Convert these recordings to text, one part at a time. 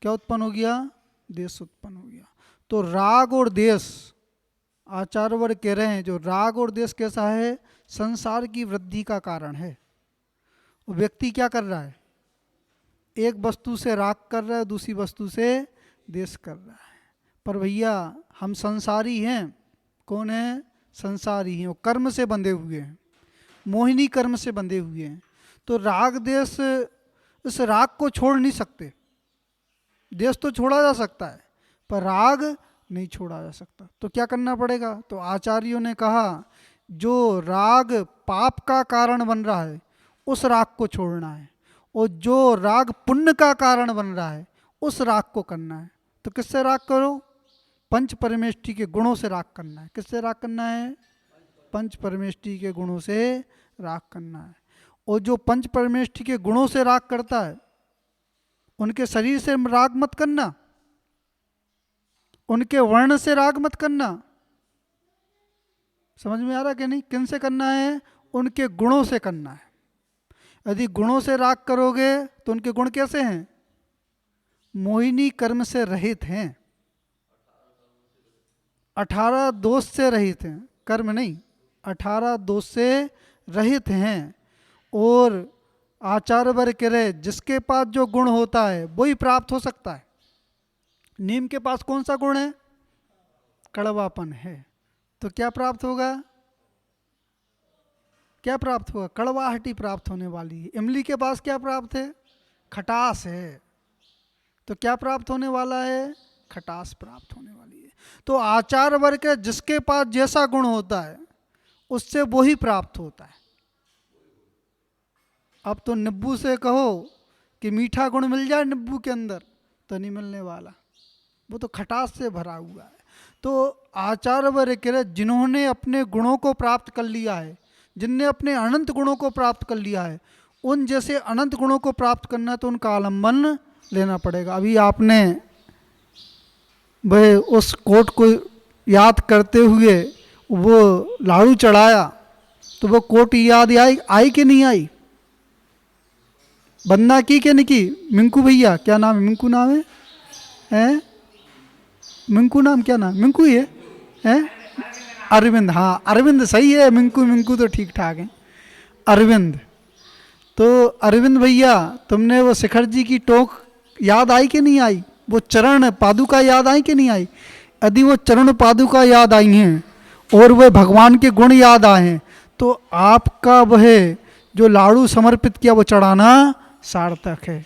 क्या उत्पन्न हो गया? देश उत्पन्न हो गया। तो राग और देश, आचार्य वर्ग कह रहे हैं जो राग और देश कैसा है? संसार की वृद्धि का कारण है। व्यक्ति क्या कर रहा है? एक वस्तु से राग कर रहा है, दूसरी वस्तु से देश कर रहा है। पर भैया हम संसारी हैं। कौन है? संसारी हैं। वो कर्म से बंधे हुए हैं, मोहिनी कर्म से बंधे हुए हैं। तो राग देश, इस राग को छोड़ नहीं सकते। देश तो छोड़ा जा सकता है पर राग नहीं छोड़ा जा सकता। तो क्या करना पड़ेगा? तो आचार्यों ने कहा जो राग पाप का कारण बन रहा है उस राग को छोड़ना है, और जो राग पुण्य का कारण बन रहा है उस राग को करना है। तो किससे राग करो? पंच परमेष्टि के गुणों से राग करना है। किससे राग करना है? पंच परमेष्टि के गुणों से राग करना है। और जो पंच परमेष्टि के गुणों से राग करता है उनके शरीर से राग मत करना, उनके वर्ण से राग मत करना। समझ में आ रहा कि नहीं? किन से करना है? उनके गुणों से करना है। यदि गुणों से राग करोगे तो उनके गुण कैसे हैं? मोहिनी कर्म से रहित हैं, 18 दोष से रहित हैं, कर्म नहीं, 18 दोष से रहित हैं। और आचार्य वर्ग कह रहे जिसके पास जो गुण होता है वही प्राप्त हो सकता है। नीम के पास कौन सा गुण है? कड़वापन है। तो क्या प्राप्त होगा? क्या प्राप्त होगा? कड़वाहटी प्राप्त होने वाली है। इमली के पास क्या प्राप्त है? खटास है। तो क्या प्राप्त होने वाला है? खटास प्राप्त होने वाली है। तो आचार्य वर्ग के जिसके पास जैसा गुण होता है उससे वो ही प्राप्त होता है। अब तो नींबू से कहो कि मीठा गुण मिल जाए नींबू के अंदर तो नहीं मिलने वाला, वो तो खटास से भरा हुआ है। तो आचार्य वर्ग के जिन्होंने अपने गुणों को प्राप्त कर लिया है, जिनने अपने अनंत गुणों को प्राप्त कर लिया है, उन जैसे अनंत गुणों को प्राप्त करना तो उनका आलम्बन लेना पड़ेगा। अभी आपने वह उस कोट को याद करते हुए वो लाड़ू चढ़ाया तो वो कोट याद आई कि नहीं आई? वंदना की कि नहीं की? मिंकू भैया, क्या नाम है? मिंकू नाम है? हैं? मिंकू नाम क्या नाम? मिंकू ही है? हैं? अरविंद, हाँ अरविंद सही है। मिंकू मिंकू तो ठीक ठाक है। अरविंद, तो अरविंद भैया तुमने वो शिखर जी की टोक याद आई कि नहीं आई? वो चरण पादुका याद आई कि नहीं आई? यदि वो चरण पादुका याद आई हैं और वह भगवान के गुण याद आए हैं तो आपका वह जो लाड़ू समर्पित किया वो चढ़ाना सार्थक है।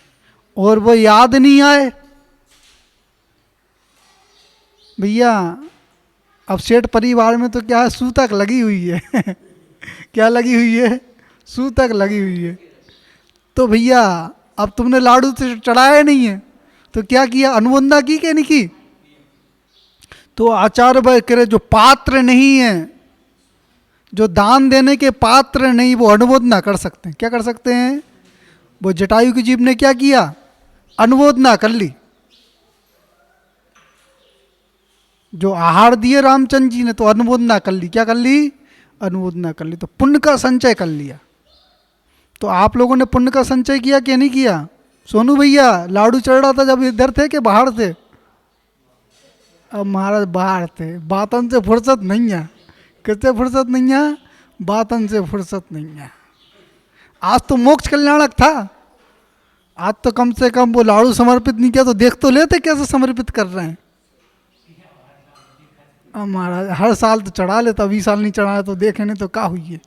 और वो याद नहीं आए भैया, अब सेठ परिवार में तो क्या है, सूतक लगी हुई है क्या लगी हुई है? सूतक लगी हुई है। तो भैया अब तुमने लाड़ू तो चढ़ाया नहीं है तो क्या किया? अनुमोदना की कि नहीं की? तो आचार्य वर्ग कह रहे जो पात्र नहीं है, जो दान देने के पात्र नहीं, वो अनुमोदना कर सकते हैं। क्या कर सकते हैं? वो जटायु की जीभ ने क्या किया? अनुमोदना कर ली। जो आहार दिए रामचंद्र जी ने तो अनुमोदना कर ली। क्या कर ली? अनुमोदना कर ली। तो पुण्य का संचय कर लिया। तो आप लोगों ने पुण्य का संचय किया कि नहीं किया? सोनू भैया लाड़ू चढ़ रहा था जब इधर थे कि बाहर थे? अब महाराज बाहर थे। बातन से फुर्सत नहीं है। किससे फुर्सत नहीं है? बातन से फुर्सत नहीं है। आज तो मोक्ष कल्याणक था, आज तो कम से कम वो लाड़ू समर्पित नहीं किया तो देख तो लेते कैसे समर्पित कर रहे हैं। अब महाराज हर साल तो चढ़ा लेता, 20 साल नहीं चढ़ाया तो देखे नहीं तो क्या हुई है?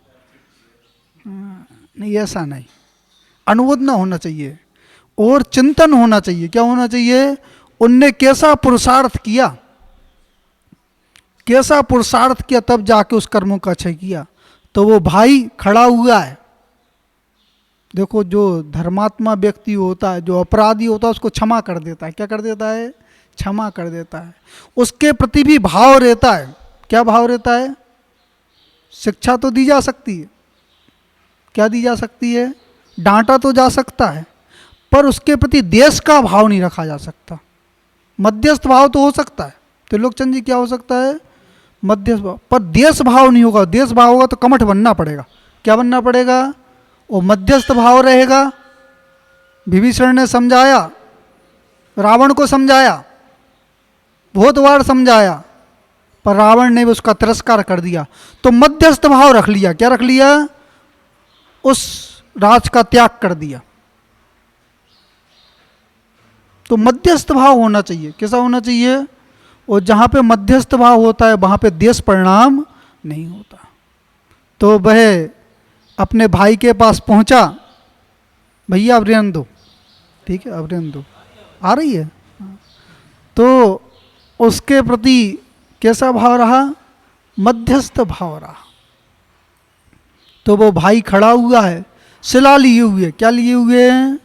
नहीं, ऐसा नहीं। अनुमोदना होना चाहिए और चिंतन होना चाहिए। क्या होना चाहिए? उनने कैसा पुरुषार्थ किया, कैसा पुरुषार्थ किया तब जाके उस कर्मों का क्षय किया। तो वो भाई खड़ा हुआ है। देखो जो धर्मात्मा व्यक्ति होता है, जो अपराधी होता है उसको क्षमा कर देता है। क्या कर देता है? क्षमा कर देता है। उसके प्रति भी भाव रहता है। क्या भाव रहता है? शिक्षा तो दी जा सकती है। क्या दी जा सकती है? डांटा तो जा सकता है पर उसके प्रति देश का भाव नहीं रखा जा सकता। मध्यस्थ भाव तो हो सकता है। त्रिलोकचंद जी क्या हो सकता है? मध्यस्थ भाव, पर देश भाव नहीं होगा। देश भाव होगा तो कमठ बनना पड़ेगा। क्या बनना पड़ेगा? वो मध्यस्थ भाव रहेगा। विभीषण ने समझाया रावण को समझाया, बहुत बार समझाया, पर रावण ने उसका तिरस्कार कर दिया। तो मध्यस्थ भाव रख लिया। क्या रख लिया? उस राज का त्याग कर दिया। तो मध्यस्थ भाव होना चाहिए। कैसा होना चाहिए? और जहाँ पे मध्यस्थ भाव होता है वहाँ पे द्वेष परिणाम नहीं होता। तो वह अपने भाई के पास पहुँचा, भैया अब रहने दो, ठीक है अब रहने दो, आ रही है। तो उसके प्रति कैसा भाव रहा? मध्यस्थ भाव रहा। तो वो भाई खड़ा हुआ है, शिला लिए हुए। क्या लिए हुए हैं?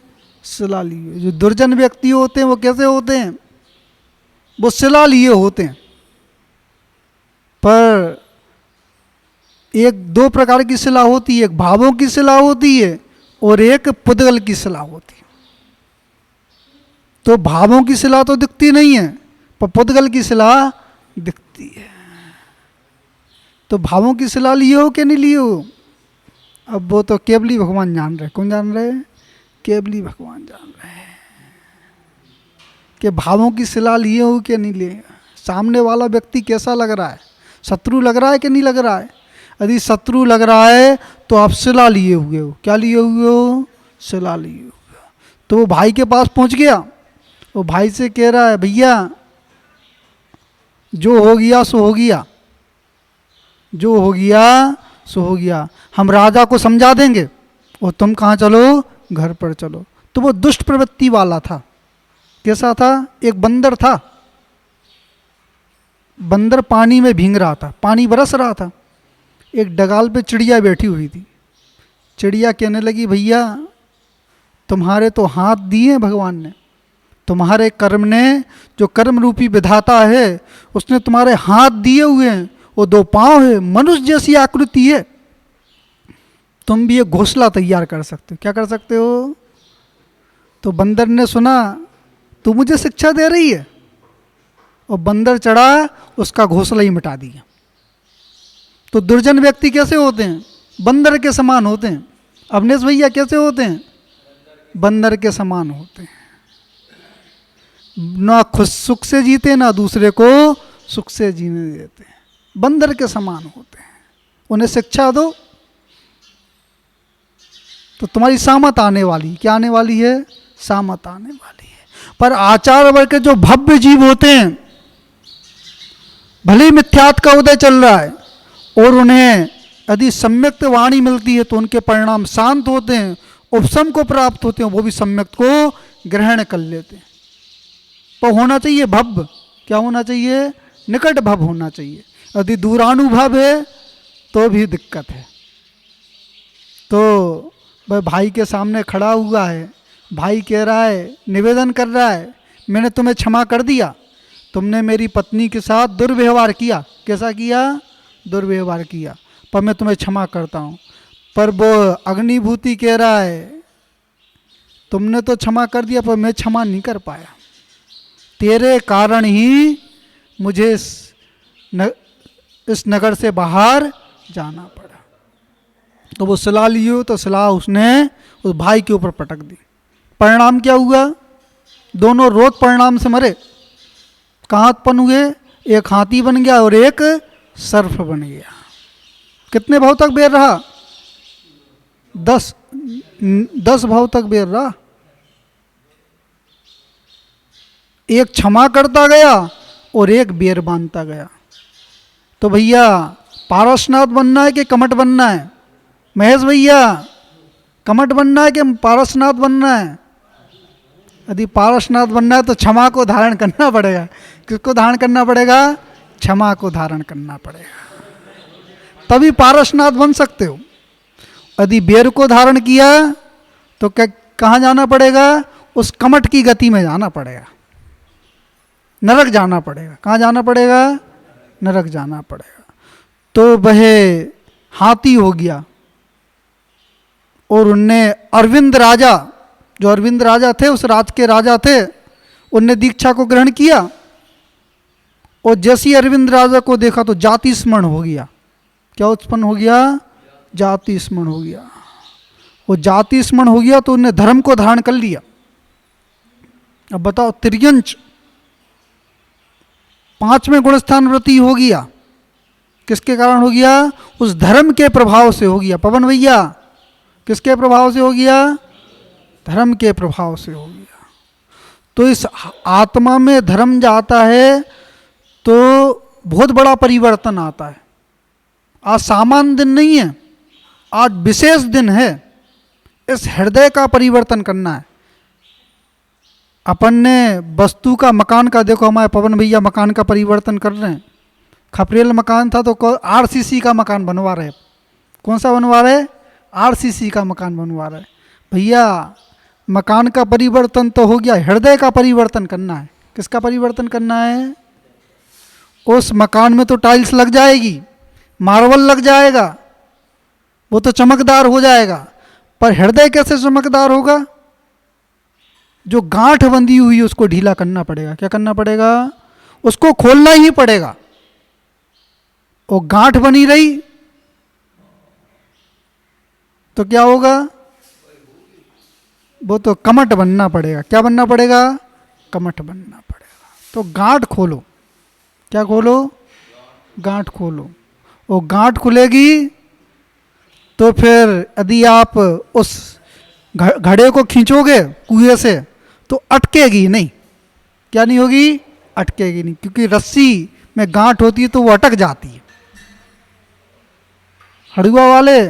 शिला लिए हुए। जो दुर्जन व्यक्ति होते हैं वो कैसे होते हैं? वो शिला लिए होते हैं। पर एक दो प्रकार की शिला होती है, एक भावों की शिला होती है और एक पुद्गल की शिला होती है। तो भावों की शिला तो दिखती नहीं है, पर पुद्गल की शिला दिखती है। तो भावों की शिला लिए हो कि नहीं लिए हो? अब वो तो केवली भगवान जान रहे। कौन जान रहे? केवली भगवान जान रहे हैं कि भावों की शिला लिए हो कि नहीं लिए। सामने वाला व्यक्ति कैसा लग रहा है? शत्रु लग रहा है कि नहीं लग रहा है? यदि शत्रु लग रहा है तो आप शिला लिए हुए हो। क्या लिए हुए हो? शिला लिए हुए हो। तो वो भाई के पास पहुंच गया। वो भाई से कह रहा है, भैया जो हो गया सो हो गया, जो हो गया सो हो गया, हम राजा को समझा देंगे और तुम कहाँ चलो? घर पर चलो। तो वो दुष्ट प्रवृत्ति वाला था। कैसा था? एक बंदर था। बंदर पानी में भींग रहा था, पानी बरस रहा था। एक डगाल पे चिड़िया बैठी हुई थी। चिड़िया कहने लगी, भैया तुम्हारे तो हाथ दिए भगवान ने, तुम्हारे कर्म ने, जो कर्म रूपी विधाता है उसने तुम्हारे हाथ दिए हुए हैं, वो दो पांव है, मनुष्य जैसी आकृति है, तुम भी एक घोंसला तैयार कर सकते हो। क्या कर सकते हो? तो बंदर ने सुना, तू मुझे शिक्षा दे रही है, और बंदर चढ़ा, उसका घोंसला ही मिटा दिया। तो दुर्जन व्यक्ति कैसे होते हैं? बंदर के समान होते हैं। अवनेश भैया कैसे होते हैं? बंदर के समान होते हैं। ना खुद सुख से जीते, ना दूसरे को सुख से जीने देते हैं। बंदर के समान होते हैं। उन्हें शिक्षा दो तो तुम्हारी सामत आने वाली। क्या आने वाली है? सामत आने वाली है। पर आचार वर्ग के जो भव्य जीव होते हैं, भले ही मिथ्यात्व का उदय चल रहा है और उन्हें यदि सम्यक्त वाणी मिलती है तो उनके परिणाम शांत होते हैं, उपशम को प्राप्त होते हैं, वो भी सम्यक्त को ग्रहण कर लेते हैं। तो होना चाहिए भव्य। क्या होना चाहिए? निकट भव होना चाहिए। यदि दूरानुभव है तो भी दिक्कत है। तो वह भाई के सामने खड़ा हुआ है। भाई कह रहा है, निवेदन कर रहा है, मैंने तुम्हें क्षमा कर दिया, तुमने मेरी पत्नी के साथ दुर्व्यवहार किया। कैसा किया? दुर्व्यवहार किया, पर मैं तुम्हें क्षमा करता हूँ। पर वो अग्निभूति कह रहा है, तुमने तो क्षमा कर दिया पर मैं क्षमा नहीं कर पाया, तेरे कारण ही मुझे इस नगर से बाहर जाना पड़ा। तो वो शिला लियो, तो शिला उसने उस भाई के ऊपर पटक दी। परिणाम क्या हुआ? दोनों रोग परिणाम से मरे। कहाँ उत्पन्न हुए? एक हाथी बन गया और एक सर्प बन गया। कितने भाव तक बेर रहा? 10 भाव तक बेर रहा। एक क्षमा करता गया और एक बेर बांधता गया। तो भैया पारसनाथ बनना है कि कमट बनना है? महेश भैया कमट बनना है कि पारसनाथ बनना है? यदि पारसनाथ बनना है तो क्षमा को धारण करना पड़ेगा। किसको धारण करना पड़ेगा? क्षमा को धारण करना पड़ेगा, तभी पारसनाथ बन सकते हो। यदि बेर को धारण किया तो क्या कहाँ जाना पड़ेगा? उस कमट की गति में जाना पड़ेगा, नरक जाना पड़ेगा। कहाँ जाना पड़ेगा? नरक जाना पड़ेगा। तो वह हाथी हो गया और उनने अरविंद राजा, जो अरविंद राजा थे, उस राज के राजा थे, उनने दीक्षा को ग्रहण किया। और जैसे ही अरविंद राजा को देखा तो जाति स्मरण हो गया। क्या उत्पन्न हो गया? जाति स्मरण हो गया। वो जाति स्मरण हो गया तो उन्हें धर्म को धारण कर लिया। अब बताओ, तिर्यंच 5वें गुणस्थान वृत्ति हो गया, किसके कारण हो गया? उस धर्म के प्रभाव से हो गया। पवन भैया, किसके प्रभाव से हो गया? धर्म के प्रभाव से हो गया। तो इस आत्मा में धर्म जाता है तो बहुत बड़ा परिवर्तन आता है। आज सामान्य दिन नहीं है, आज विशेष दिन है। इस हृदय का परिवर्तन करना है। अपन ने वस्तु का, मकान का, देखो हमारे पवन भैया मकान का परिवर्तन कर रहे हैं। खपरेल मकान था तो आरसीसी का मकान बनवा रहे। कौन सा बनवा रहे? आरसीसी का मकान बनवा रहे। भैया मकान का परिवर्तन तो हो गया, हृदय का परिवर्तन करना है। किसका परिवर्तन करना है? उस मकान में तो टाइल्स लग जाएगी, मार्बल लग जाएगा, वो तो चमकदार हो जाएगा, पर हृदय कैसे चमकदार होगा? जो गांठ बंधी हुई उसको ढीला करना पड़ेगा। क्या करना पड़ेगा? उसको खोलना ही पड़ेगा। वो गांठ बनी रही तो क्या होगा? वो तो कमट बनना पड़ेगा। क्या बनना पड़ेगा? कमट बनना पड़ेगा। तो गांठ खोलो। क्या खोलो? गांठ खोलो। वो गांठ खुलेगी तो फिर यदि आप उस घड़े को खींचोगे कुएं से तो अटकेगी नहीं। क्या नहीं होगी? अटकेगी नहीं, क्योंकि रस्सी में गांठ होती है तो वो अटक जाती है। हड़ुआ वाले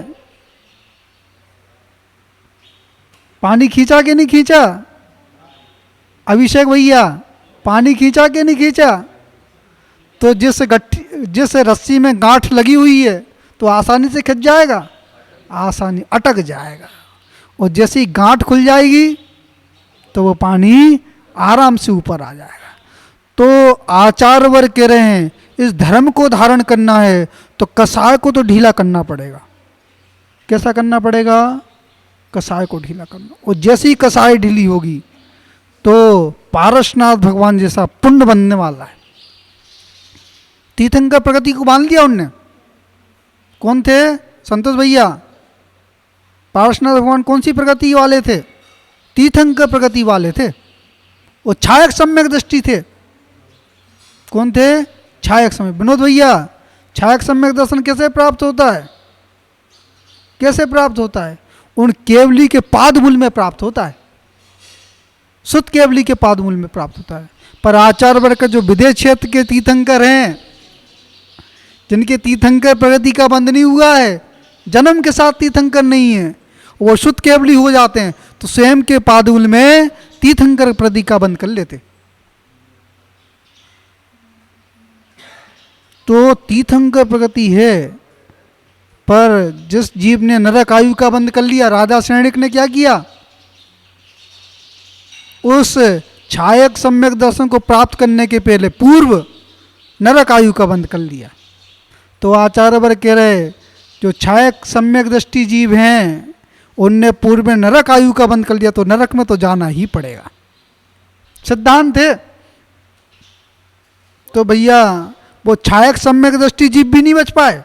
पानी खींचा कि नहीं खींचा? अभिषेक भैया पानी खींचा कि नहीं खींचा? तो जिस रस्सी में गांठ लगी हुई है तो आसानी से खिंच जाएगा? आसानी, अटक जाएगा। और जैसे ही गांठ खुल जाएगी तो वो पानी आराम से ऊपर आ जाएगा। तो आचार्य वर्ग कह रहे हैं इस धर्म को धारण करना है तो कसाय को तो ढीला करना पड़ेगा। कैसा करना पड़ेगा? कसाय को ढीला करना। और जैसी ही कसाय ढीली होगी तो पारसनाथ भगवान जैसा पुण्य बनने वाला है। तीर्थंकर प्रगति को मान लिया उनने। कौन थे? संतोष भैया, पारसनाथ भगवान कौन सी प्रगति वाले थे? तीर्थंकर प्रगति वाले थे। वो छायक सम्यक दृष्टि थे। कौन थे? छायक सम्यक। विनोद भैया, छायक सम्यक दर्शन कैसे प्राप्त होता है? कैसे प्राप्त होता है? उन केवली के पादमूल में प्राप्त होता है। शुद्ध केवली के पादमूल में प्राप्त होता है। पर आचार्य वर्ग का जो विदेश क्षेत्र के तीर्थंकर हैं, जिनके तीर्थंकर प्रगति का बंध नहीं हुआ है, जन्म के साथ तीर्थंकर नहीं है, वो शुद्ध केवली हो जाते हैं तो स्वयं के पादमूल में तीर्थंकर प्रगति का बंध कर लेते। तो तीर्थंकर प्रगति है। पर जिस जीव ने नरक आयु का बंध कर लिया, राजा सैनिक ने क्या किया? उस छायक सम्यक दर्शन को प्राप्त करने के पहले पूर्व नरक आयु का बंध कर लिया। तो आचार्य वर्ग कह रहे जो छायक सम्यक दृष्टि जीव हैं उनने पूर्व में नरक आयु का बंध कर लिया तो नरक में तो जाना ही पड़ेगा। सिद्धांत है। तो भैया वो छायक सम्यक दृष्टि जीव भी नहीं बच पाए।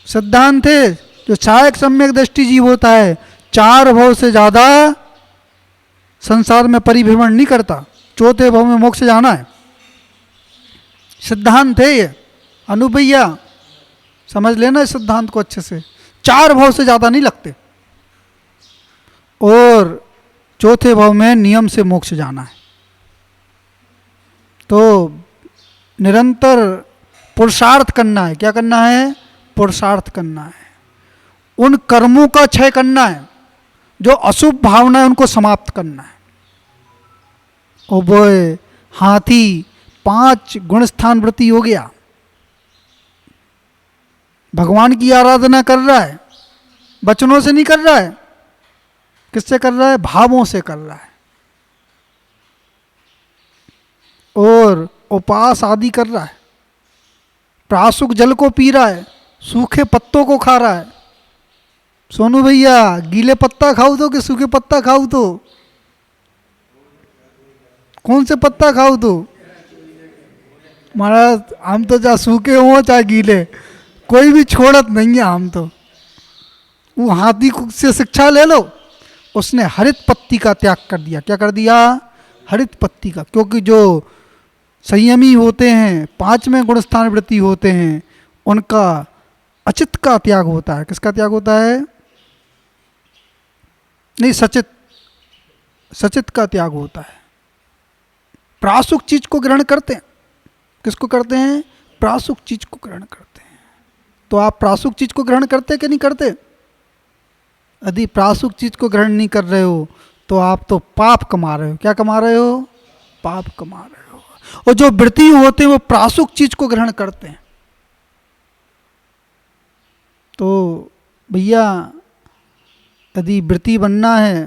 सिद्धांत है जो छायक सम्यक दृष्टि जीव होता है 4 भव से ज्यादा संसार में परिभ्रमण नहीं करता, 4थे भव में मोक्ष जाना है। सिद्धांत है ये। अनु भैया समझ लेना इस सिद्धांत को अच्छे से। 4 भव से ज्यादा नहीं लगते और 4थे भव में नियम से मोक्ष जाना है। तो निरंतर पुरुषार्थ करना है। क्या करना है? पुरुषार्थ करना है। उन कर्मों का क्षय करना है, जो अशुभ भावना है उनको समाप्त करना है। और वो हाथी 5 गुणस्थान वृत्ति हो गया, भगवान की आराधना कर रहा है, वचनों से नहीं कर रहा है। किससे कर रहा है? भावों से कर रहा है। और उपवास आदि कर रहा है, प्रासुक जल को पी रहा है, सूखे पत्तों को खा रहा है। सोनू भैया गीले पत्ता खाओ तो कि सूखे पत्ता खाओ तो? कौन से पत्ता खाओ तो? महाराज हम तो चाहे सूखे हो चाहे गीले, कोई भी छोड़त नहीं है हम तो। वो हाथी से शिक्षा ले लो, उसने हरित पत्ता पत्ती का त्याग कर दिया। क्या कर दिया? हरित पत्ती का। क्योंकि जो संयमी होते हैं, 5वें गुणस्थान वृत्ति होते हैं, उनका अचित का त्याग होता है। किसका त्याग होता है? नहीं, सचित, सचित का त्याग होता है। प्रासुक चीज को ग्रहण करते हैं। किसको करते हैं? प्रासुक चीज को ग्रहण करते हैं। तो आप प्रासुक चीज को ग्रहण करते कि नहीं करते? यदि प्रासुक चीज को ग्रहण नहीं कर रहे हो तो आप तो पाप कमा रहे हो। क्या कमा रहे हो? पाप कमा रहे हो। और जो वृत्ति होते हैं वो प्रासुक चीज को ग्रहण करते हैं। तो भैया यदि वृत्ति बनना है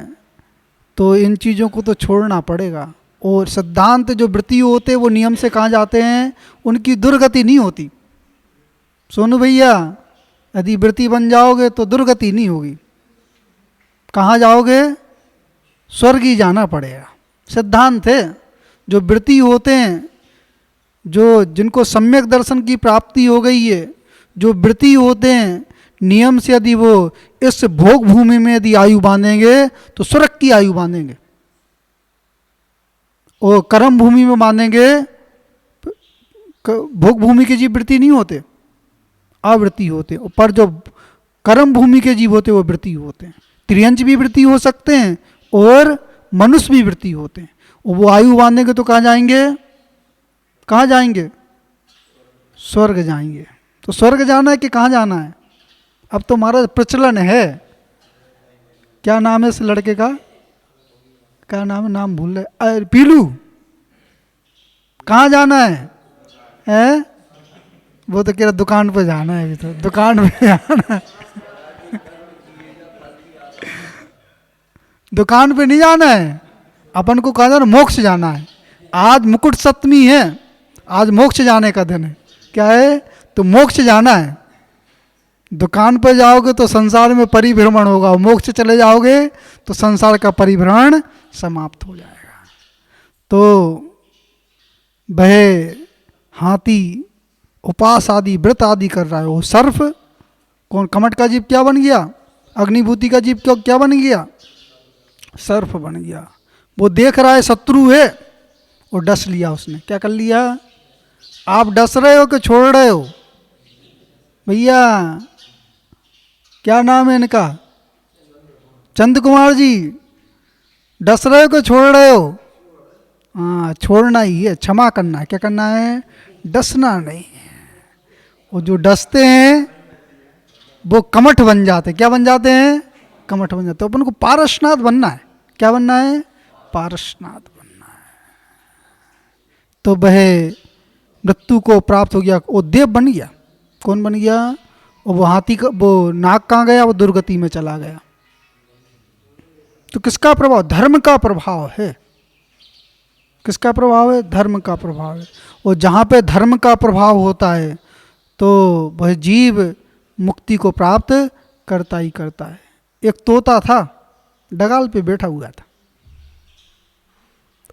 तो इन चीज़ों को तो छोड़ना पड़ेगा। और सिद्धांत जो वृत्ति होते हैं वो नियम से कहाँ जाते हैं? उनकी दुर्गति नहीं होती। सोनू भैया, यदि वृत्ति बन जाओगे तो दुर्गति नहीं होगी। कहाँ जाओगे? स्वर्ग ही जाना पड़ेगा। सिद्धांत है। जो वृत्ति होते हैं, जो जिनको सम्यक दर्शन की प्राप्ति हो गई है, जो वृत्ति होते हैं, नियम से यदि वो इस भोग भूमि में यदि आयु बांधेंगे तो स्वर्ग की आयु बांधेंगे, और कर्म भूमि में बांधेंगे। भोग भूमि के जीव वृत्ति नहीं होते, आवृत्ति होते। पर जो कर्म भूमि के जीव होते वो वृत्ति होते हैं। त्रियंच भी वृत्ति हो सकते हैं और मनुष्य भी वृत्ति होते हैं। और वो आयु बांधेंगे तो कहाँ जाएंगे? कहाँ जाएंगे? स्वर्ग जाएंगे। तो स्वर्ग जाना है कि कहाँ जाना है? अब तो हमारा प्रचलन है। क्या नाम है इस लड़के का? क्या नाम है? नाम भूल रहे। पीलू। कहाँ जाना है? हैं? वो तो कह रहा दुकान पे जाना है। अभी तो दुकान पे जाना है। दुकान पे नहीं जाना है, अपन को कहा जाना मोक्ष जाना है। आज मुकुट सप्तमी है, आज मोक्ष जाने का दिन है। क्या है? तो मोक्ष जाना है। दुकान पर जाओगे तो संसार में परिभ्रमण होगा, मोक्ष चले जाओगे तो संसार का परिभ्रमण समाप्त हो जाएगा। तो वह हाथी उपास आदि व्रत आदि कर रहा है, वो सर्फ कौन? कमट का जीव क्या बन गया? अग्निभूति का जीव क्या बन गया? सर्फ बन गया। वो देख रहा है शत्रु है और डस लिया उसने। क्या कर लिया? आप डस रहे हो कि छोड़ रहे हो? भैया क्या नाम है इनका? चंद कुमार जी। डस रहे हो कि छोड़ रहे हो? हाँ, छोड़ना ही है, क्षमा करना है। क्या करना है? डसना नहीं है। वो जो डसते हैं वो कमठ बन जाते। क्या बन जाते हैं? कमठ बन जाते। अपन को पारसनाथ बनना है। क्या बनना है? पारसनाथ बनना है। तो वह मृत्यु को प्राप्त हो गया, वो देव बन गया। कौन बन गया? और वो हाथी का वो नाग कहाँ गया? वो दुर्गति में चला गया। तो किसका प्रभाव? धर्म का प्रभाव है। किसका प्रभाव है? धर्म का प्रभाव है। और जहाँ पे धर्म का प्रभाव होता है तो वह जीव मुक्ति को प्राप्त करता ही करता है। एक तोता था, डगाल पे बैठा हुआ था।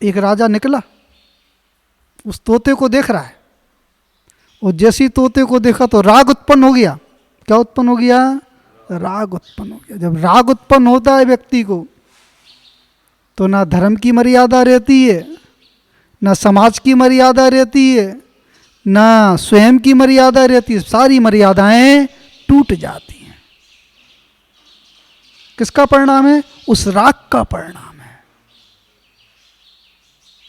एक राजा निकला, उस तोते को देख रहा है, और जैसी तोते को देखा तो राग उत्पन्न हो गया। क्या उत्पन्न हो गया? राग उत्पन्न हो गया। जब राग उत्पन्न होता है व्यक्ति को तो ना धर्म की मर्यादा रहती है, ना समाज की मर्यादा रहती है, ना स्वयं की मर्यादा रहती है। सारी मर्यादाएं टूट जाती हैं। किसका परिणाम है? उस राग का परिणाम है।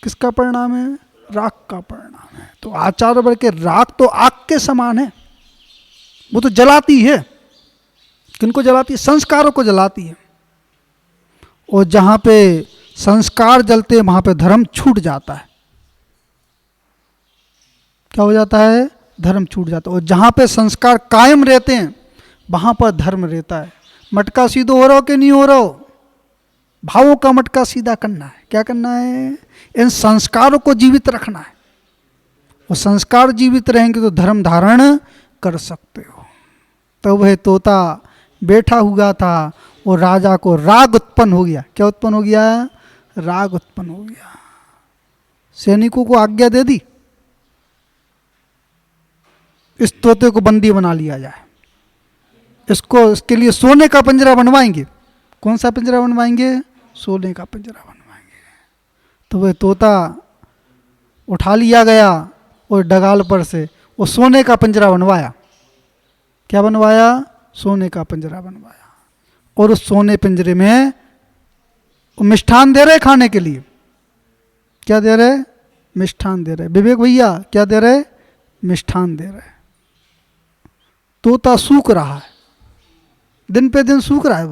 किसका परिणाम है? राग का परिणाम है। तो आचार्य वर्ग के राग तो आग के समान है, वो तो जलाती है। किनको जलाती है? संस्कारों को जलाती है। और जहां पे संस्कार जलते हैं वहां पे धर्म छूट जाता है। क्या हो जाता है? धर्म छूट जाता है। और जहां पे संस्कार कायम रहते हैं वहां पर धर्म रहता है। मटका सीधा हो रहा हो कि नहीं हो रहा हो? भावों का मटका सीधा करना है। क्या करना है? इन संस्कारों को जीवित रखना है। और संस्कार जीवित रहेंगे तो धर्म धारण कर सकते हो। तो वह तोता बैठा हुआ था और राजा को राग उत्पन्न हो गया। क्या उत्पन्न हो गया? राग उत्पन्न हो गया। सैनिकों को आज्ञा दे दी, इस तोते को बंदी बना लिया जाए। इसके लिए सोने का पिंजरा बनवाएंगे। कौन सा पिंजरा बनवाएंगे? सोने का पिंजरा बनवाएंगे। तो वह तोता उठा लिया गया और डगाल पर से वो सोने का पिंजरा बनवाया। क्या बनवाया? सोने का पिंजरा बनवाया। और उस सोने पिंजरे में वो मिष्ठान दे रहे खाने के लिए। क्या दे रहे? मिष्ठान दे रहे। विवेक भैया क्या दे रहे? मिष्ठान दे रहे। तोता सूख रहा है, दिन पे दिन सूख रहा है।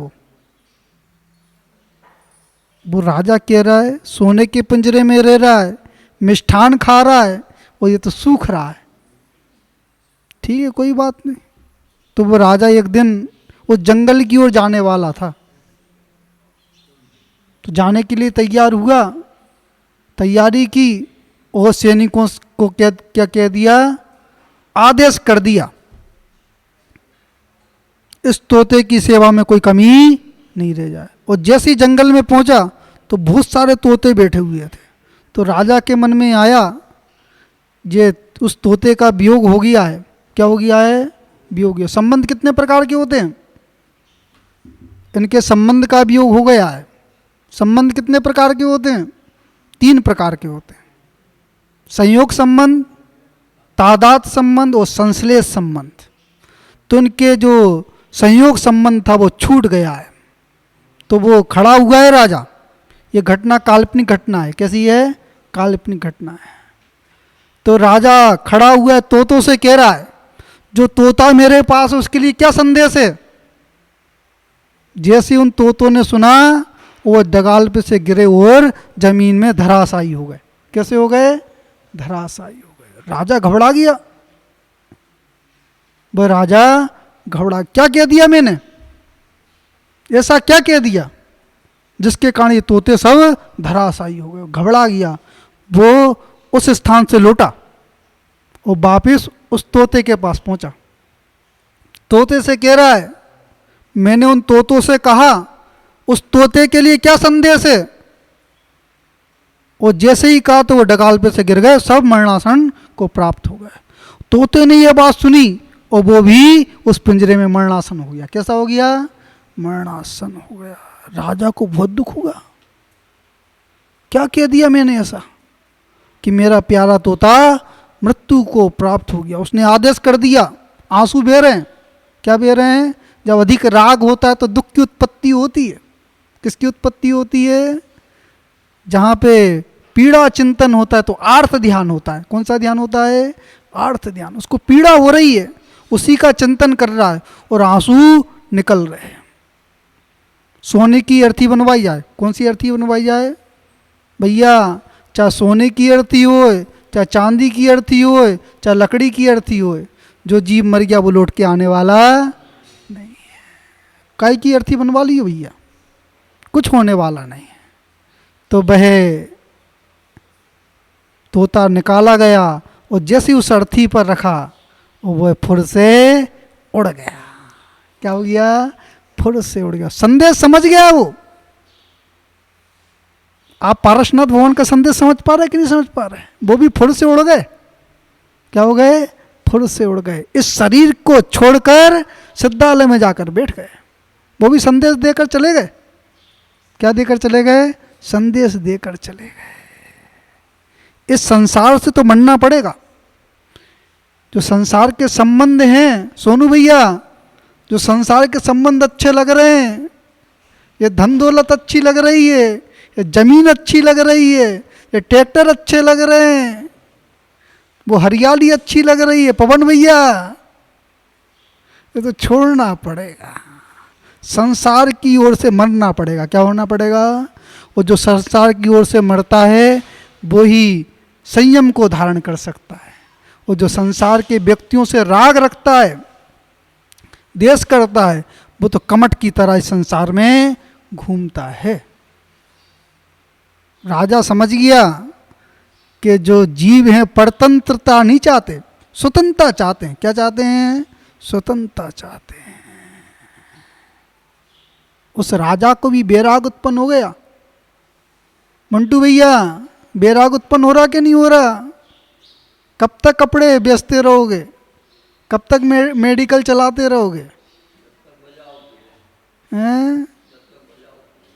वो राजा कह रहा है सोने के पिंजरे में रह रहा है, मिष्ठान खा रहा है, और ये तो सूख रहा है। ठीक है, कोई बात नहीं। तो वो राजा एक दिन उस जंगल की ओर जाने वाला था। तो जाने के लिए तैयार हुआ, तैयारी की, और सैनिकों को क्या कह दिया? आदेश कर दिया इस तोते की सेवा में कोई कमी नहीं रह जाए। और जैसे ही जंगल में पहुंचा तो बहुत सारे तोते बैठे हुए थे। तो राजा के मन में आया ये उस तोते का वियोग हो गया है। क्या हो गया है? वियोग। संबंध कितने प्रकार के होते हैं? इनके संबंध का वियोग हो गया है। संबंध कितने प्रकार के होते हैं? 3 प्रकार के होते हैं। संयोग संबंध, तादाद संबंध और संश्लेष संबंध। तो इनके जो संयोग संबंध था वो छूट गया है। तो वो खड़ा हुआ है राजा। ये घटना काल्पनिक घटना है। कैसी है? काल्पनिक घटना है। तो राजा खड़ा हुआ है, तोतों से कह रहा है जो तोता मेरे पास है उसके लिए क्या संदेश है? जैसे उन तोतों ने सुना वो डगाल पे से गिरे और जमीन में धराशायी हो गए। कैसे हो गए? धराशायी हो गए। राजा घबरा गया। वह राजा घबरा, क्या कह दिया मैंने? ऐसा क्या कह दिया जिसके कारण ये तोते सब धराशायी हो गए? घबरा गया। वो उस स्थान से लौटा और वापिस उस तोते के पास पहुंचा। तोते से कह रहा है मैंने उन तोतों से कहा उस तोते के लिए क्या संदेश है? और जैसे ही कहा तो वो डगाल पे से गिर गए, सब मरणासन को प्राप्त हो गए। तोते ने यह बात सुनी और वो भी उस पिंजरे में मरणासन हो गया। कैसा हो गया? मरणासन हो गया। राजा को बहुत दुख हुआ। क्या कह दिया मैंने ऐसा कि मेरा प्यारा तोता मृत्यु को प्राप्त हो गया? उसने आदेश कर दिया। आंसू बह रहे हैं। क्या बह रहे हैं? जब अधिक राग होता है तो दुख की उत्पत्ति होती है। किसकी उत्पत्ति होती है? जहाँ पे पीड़ा चिंतन होता है तो आर्थ ध्यान होता है। कौन सा ध्यान होता है? आर्थ ध्यान। उसको पीड़ा हो रही है, उसी का चिंतन कर रहा है और आंसू निकल रहे हैं। सोने की अर्थी बनवाई जाए। कौन सी अर्थी बनवाई जाए भैया? चाहे सोने की अर्थी हो, चाहे चांदी की अर्थी हो, चाहे लकड़ी की अर्थी हो, जो जीव मर गया वो लौट के आने वाला नहीं है। काय की अर्थी बनवा ली भैया, कुछ होने वाला नहीं है। तो वह तोता निकाला गया और जैसे उस अर्थी पर रखा वह फुर से उड़ गया। क्या हो गया? फुर से उड़ गया। संदेश समझ गया वो। आप पारसनाथ भगवान का संदेश समझ पा रहे कि नहीं समझ पा रहे? वो भी फुर से उड़ गए। क्या हो गए? फुर से उड़ गए। इस शरीर को छोड़कर सिद्धालय में जाकर बैठ गए। वो भी संदेश देकर चले गए। क्या देकर चले गए? संदेश देकर चले गए। इस संसार से तो मरना पड़ेगा। जो संसार के संबंध हैं सोनू भैया, जो संसार के संबंध अच्छे लग रहे हैं, ये धन दौलत अच्छी लग रही है, ये जमीन अच्छी लग रही है, ये ट्रैक्टर अच्छे लग रहे हैं, वो हरियाली अच्छी लग रही है, पवन भैया, ये तो छोड़ना पड़ेगा। संसार की ओर से मरना पड़ेगा। क्या होना पड़ेगा? वो जो संसार की ओर से मरता है वो ही संयम को धारण कर सकता है। वो जो संसार के व्यक्तियों से राग रखता है, द्वेष करता है, वो तो कमट की तरह इस संसार में घूमता है। राजा समझ गया कि जो जीव हैं परतंत्रता नहीं चाहते, स्वतंत्रता चाहते हैं। क्या चाहते हैं? स्वतंत्रता चाहते हैं। उस राजा को भी बैराग उत्पन्न हो गया। मंटू भैया, बैराग उत्पन्न हो रहा कि नहीं हो रहा? कब तक कपड़े बेचते रहोगे? कब तक मेडिकल चलाते रहोगे? हैं?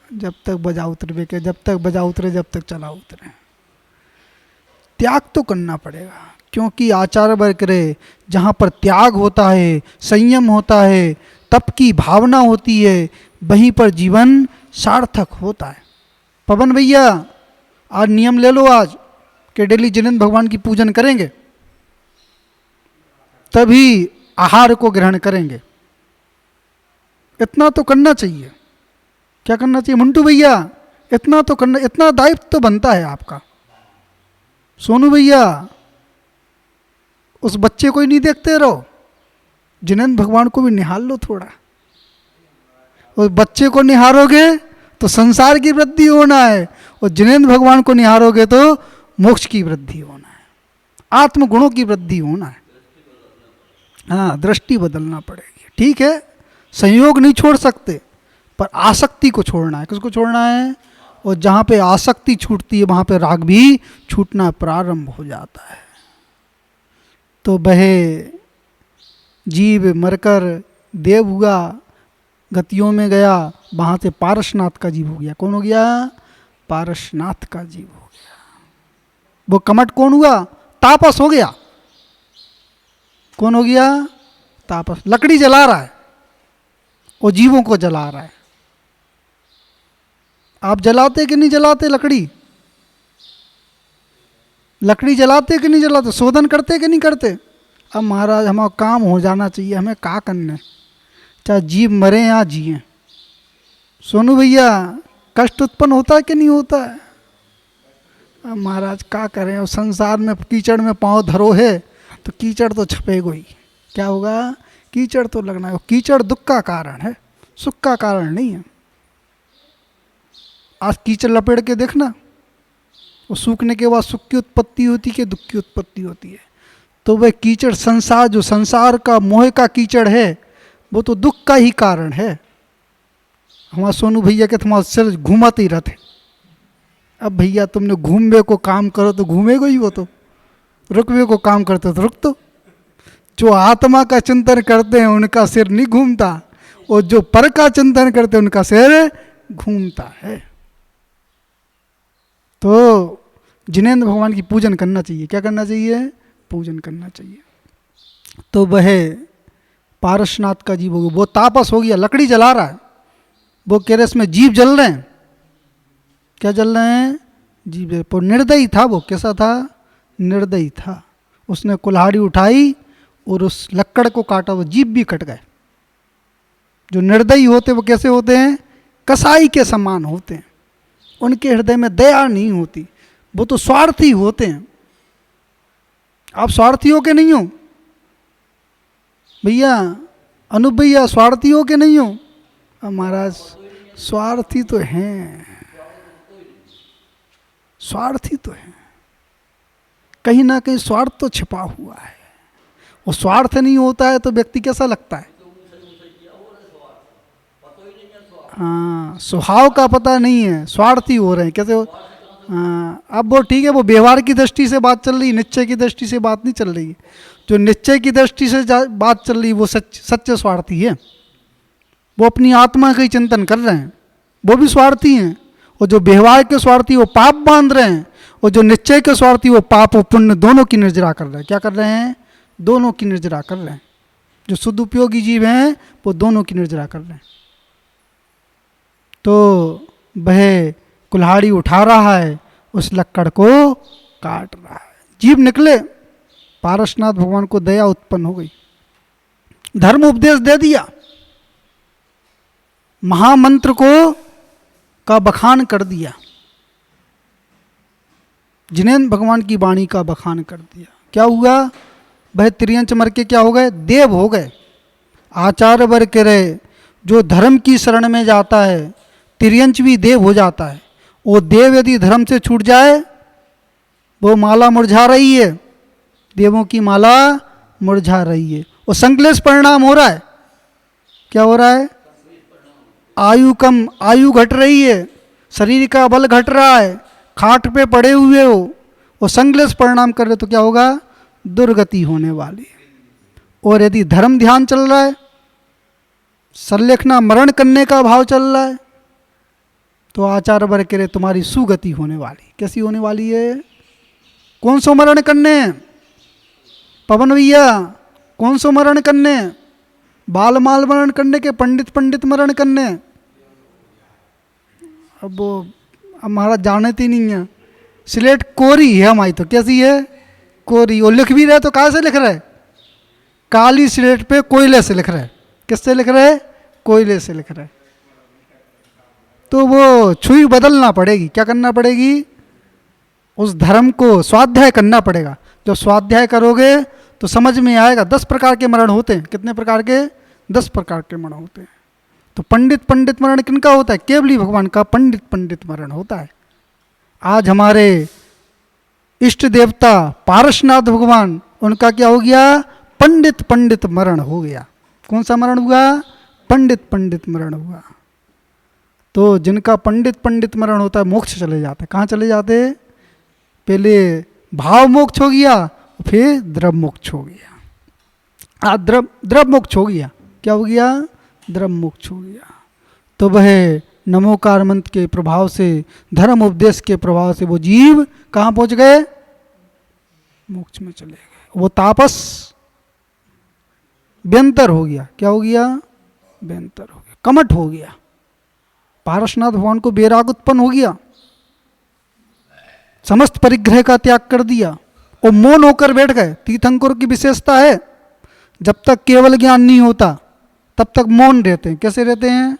जब तक बजा उतरबे के, जब तक बजा उतरे जब तक चला उतरे। त्याग तो करना पड़ेगा, क्योंकि आचार्य वर्ग करे जहाँ पर त्याग होता है, संयम होता है, तप की भावना होती है, वहीं पर जीवन सार्थक होता है। पवन भैया आज नियम ले लो आज कि डेली जिनेंद्र भगवान की पूजन करेंगे, तभी आहार को ग्रहण करेंगे। इतना तो करना चाहिए। क्या करना चाहिए मंटू भैया? इतना तो करना, इतना दायित्व तो बनता है आपका। सोनू भैया उस बच्चे को ही नहीं देखते रहो, जिनेंद्र भगवान को भी निहार लो थोड़ा। उस बच्चे को निहारोगे तो संसार की वृद्धि होना है, और जिनेंद्र भगवान को निहारोगे तो मोक्ष की वृद्धि होना है, आत्मगुणों की वृद्धि होना है। हाँ, दृष्टि बदलना पड़ेगी। ठीक है, संयोग नहीं छोड़ सकते, पर आसक्ति को छोड़ना है। किसको छोड़ना है? और जहाँ पे आसक्ति छूटती है वहाँ पे राग भी छूटना प्रारंभ हो जाता है। तो बहे जीव मरकर देव हुआ, गतियों में गया, वहाँ से पारसनाथ का जीव हो गया। कौन हो गया? पारसनाथ का जीव हो गया। वो कमट कौन हुआ? तापस हो गया। कौन हो गया? तापस। लकड़ी जला रहा है, वो जीवों को जला रहा है। आप जलाते कि नहीं जलाते लकड़ी? लकड़ी जलाते कि नहीं जलाते? शोधन करते कि नहीं करते? अब महाराज हमारा काम हो जाना चाहिए, हमें क्या करना है, चाहे जीव मरे या जिए। सोनू भैया कष्ट उत्पन्न होता है कि नहीं होता है? अब महाराज क्या करें, और संसार में कीचड़ में पांव धरो है तो कीचड़ तो छपेगा ही। क्या होगा? कीचड़ तो लगना है। कीचड़ दुख का कारण है, सुख का कारण नहीं है। आज कीचड़ लपेट के देखना, वो सूखने के बाद सुख की उत्पत्ति होती है कि दुख की उत्पत्ति होती है? तो वह कीचड़ संसार, जो संसार का मोह का कीचड़ है, वो तो दुख का ही कारण है। हमारा सोनू भैया के तुम्हारा सिर घूमते ही रहते। अब भैया तुमने घूमवे को काम करो तो घूमेगा ही, वो तो रुकवे को काम करते तो रुक। तो जो आत्मा का चिंतन करते हैं उनका सिर नहीं घूमता, और जो पर का चिंतन करते हैं उनका सिर घूमता है। तो जिनेंद्र भगवान की पूजन करना चाहिए। क्या करना चाहिए? पूजन करना चाहिए। तो वह पारसनाथ का जीव हो गया, वो तापस हो गया। लकड़ी जला रहा है, वो कह रहे इसमें जीव जल रहे हैं। क्या जल रहे हैं? जीव। पर निर्दयी था वो। कैसा था? निर्दयी था। उसने कुल्हाड़ी उठाई और उस लक्कड़ को काटा, वो जीव भी कट गए। जो निर्दयी होते वो कैसे होते हैं? कसाई के समान होते हैं। उनके हृदय में दया नहीं होती, वो तो स्वार्थी होते हैं। आप स्वार्थी हो के नहीं हो भैया? अनूप भैया स्वार्थी हो के नहीं हो? अब महाराज स्वार्थी तो हैं, स्वार्थी तो हैं। कहीं ना कहीं स्वार्थ तो छिपा हुआ है। वो स्वार्थ नहीं होता है तो व्यक्ति कैसा लगता है? हाँ, स्वभाव का पता नहीं है, स्वार्थी हो रहे हैं। कैसे हो? हाँ, अब वो ठीक है, वो व्यवहार की दृष्टि से बात चल रही, निश्चय की दृष्टि से बात नहीं चल रही। जो निश्चय की दृष्टि से बात चल रही वो सच्चे स्वार्थी है। वो अपनी आत्मा का ही चिंतन कर रहे हैं, वो भी स्वार्थी हैं। और जो व्यवहार के स्वार्थी वो पाप बांध रहे हैं, और जो निश्चय के स्वार्थी वो पाप और पुण्य दोनों की निर्जरा कर रहे हैं। क्या कर रहे हैं? दोनों की निर्जरा कर रहे हैं। जो सदुपयोगी जीव हैं वो दोनों की निर्जरा कर रहे हैं। तो वह कुल्हाड़ी उठा रहा है, उस लक्कड़ को काट रहा है। जीव निकले, पारसनाथ भगवान को दया उत्पन्न हो गई, धर्म उपदेश दे दिया, महामंत्र को का बखान कर दिया, जिनेंद्र भगवान की वाणी का बखान कर दिया। क्या हुआ? वह त्रियंच मर के क्या हो गए? देव हो गए। आचार्य वर्ग कह रहे जो धर्म की शरण में जाता है तिर्यंच भी देव हो जाता है। वो देव यदि धर्म से छूट जाए, वो माला मुरझा रही है, देवों की माला मुरझा रही है। वो संकलेश परिणाम हो रहा है। क्या हो रहा है? आयु कम, आयु घट रही है, शरीर का बल घट रहा है, खाट पे पड़े हुए हो, वो संकलेश परिणाम कर रहे तो क्या होगा? दुर्गति होने वाली है। और यदि धर्म ध्यान चल रहा है, संलेखना मरण करने का भाव चल रहा है, तो आचार्य वर्ग कह रहे तुम्हारी सुगति होने वाली। कैसी होने वाली है? कौन सो मरण करने? पवन भैया कौन सो मरण करने? बाल माल मरण करने के पंडित पंडित मरण करने? अब वो हमारा जानते ही नहीं है। स्लेट कोरी है हमारी तो। कैसी है? कोरी। और लिख भी रहे तो कहाँ से लिख रहे? काली स्लेट पे कोयले से लिख रहे। किससे लिख रहे? कोयले से लिख रहे। तो वो छुई बदलना पड़ेगी। क्या करना पड़ेगी? उस धर्म को स्वाध्याय करना पड़ेगा। जब स्वाध्याय करोगे तो समझ में आएगा। 10 प्रकार के मरण होते हैं। कितने प्रकार के? 10 प्रकार के मरण होते हैं। तो पंडित पंडित मरण किनका होता है? केवली भगवान का पंडित पंडित मरण होता है। आज हमारे इष्ट देवता पारसनाथ भगवान, उनका क्या हो गया? पंडित पंडित मरण हो गया। कौन सा मरण हुआ? पंडित पंडित मरण हुआ। तो जिनका पंडित पंडित मरण होता है मोक्ष चले जाते। कहाँ चले जाते? पहले भाव मोक्ष हो गया, फिर द्रव मोक्ष हो गया। द्रव मोक्ष हो गया। क्या हो गया? द्रव मोक्ष हो गया। तो वह नमोकार मंत्र के प्रभाव से, धर्म उपदेश के प्रभाव से वो जीव कहाँ पहुंच गए? मोक्ष में चले गए। वो तापस व्यंतर हो गया। क्या हो गया? व्यंतर हो गया, कमठ हो गया। पारसनाथ भगवान को वैराग उत्पन्न हो गया। समस्त परिग्रह का त्याग कर दिया और मौन होकर बैठ गए। तीर्थंकर की विशेषता है, जब तक केवल ज्ञान नहीं होता तब तक मौन रहते हैं। कैसे रहते हैं?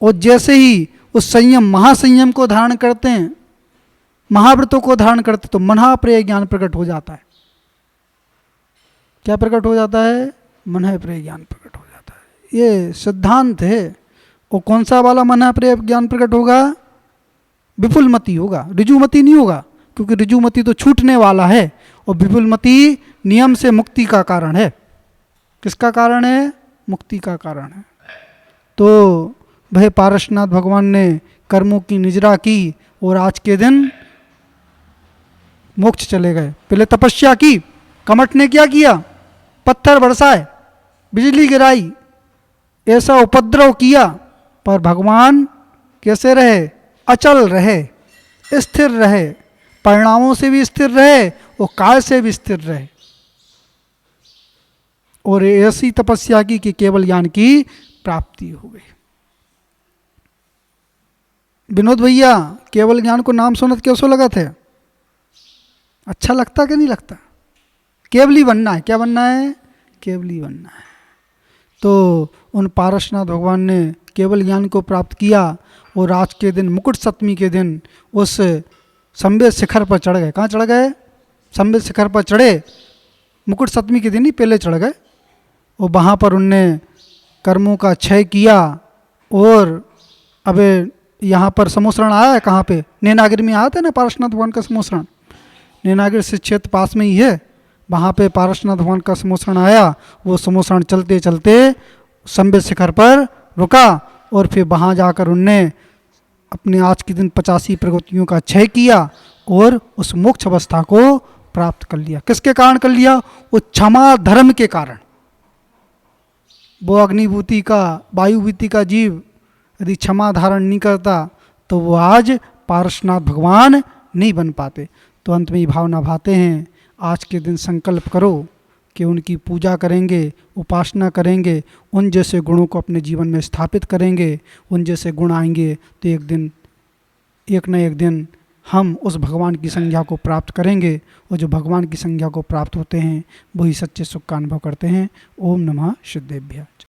और जैसे ही उस संयम महासंयम को धारण करते हैं, महाव्रतों को धारण करते, तो मनःप्रेय ज्ञान प्रकट हो जाता है। क्या प्रकट हो जाता है? मनःप्रेय ज्ञान प्रकट हो जाता है। ये सिद्धांत है। और कौन सा वाला मनःप्रेय ज्ञान प्रकट होगा? विपुलमति होगा, ऋजुमति नहीं होगा। क्योंकि ऋजुमति तो छूटने वाला है और विपुलमति नियम से मुक्ति का कारण है। किसका कारण है? मुक्ति का कारण है। तो वह पारसनाथ भगवान ने कर्मों की निजरा की और आज के दिन मोक्ष चले गए। पहले तपस्या की। कमठ ने क्या किया? पत्थर बरसाए, बिजली गिराई, ऐसा उपद्रव किया, पर भगवान कैसे रहे? अचल रहे, स्थिर रहे, परिणामों से भी स्थिर रहे और काल से भी स्थिर रहे। और ऐसी तपस्या की कि केवल ज्ञान की प्राप्ति हो गई। विनोद भैया, केवल ज्ञान को नाम सुनत कैसो लगा थे? अच्छा लगता कि नहीं लगता? केवली बनना है। क्या बनना है? केवली बनना है। तो उन पारसनाथ भगवान ने केवल ज्ञान को प्राप्त किया और आज के दिन मुकुट सप्तमी के दिन उस संवेद शिखर पर चढ़ गए। कहाँ चढ़ गए? संवेद शिखर पर चढ़े। मुकुट सप्तमी के दिन ही पहले चढ़ गए और वहाँ पर उनने कर्मों का क्षय किया। और अब यहाँ पर समोसरण आया है। कहाँ पे? नैनागिरी में आया था ना पारसनाथ भगवान का समोसरण। नैनागिरी से क्षेत्र पास में ही है। वहाँ पे पारसनाथ भगवान का समोसरण आया। वो समोसरण चलते चलते संवेद शिखर पर रुका और फिर वहाँ जाकर उनने अपने आज के दिन 85 प्रगतियों का क्षय किया और उस मोक्ष अवस्था को प्राप्त कर लिया। किसके कारण कर लिया? वो क्षमा धर्म के कारण। वो अग्निभूति का, वायुभूति का जीव यदि क्षमा धारण नहीं करता तो वो आज पारसनाथ भगवान नहीं बन पाते। तो अंत में ये भावना भाते हैं, आज के दिन संकल्प करो कि उनकी पूजा करेंगे, उपासना करेंगे, उन जैसे गुणों को अपने जीवन में स्थापित करेंगे। उन जैसे गुण आएंगे तो एक न एक दिन हम उस भगवान की संज्ञा को प्राप्त करेंगे। और जो भगवान की संज्ञा को प्राप्त होते हैं वही सच्चे सुख का अनुभव करते हैं। ओम नमः सिद्धेभ्यः।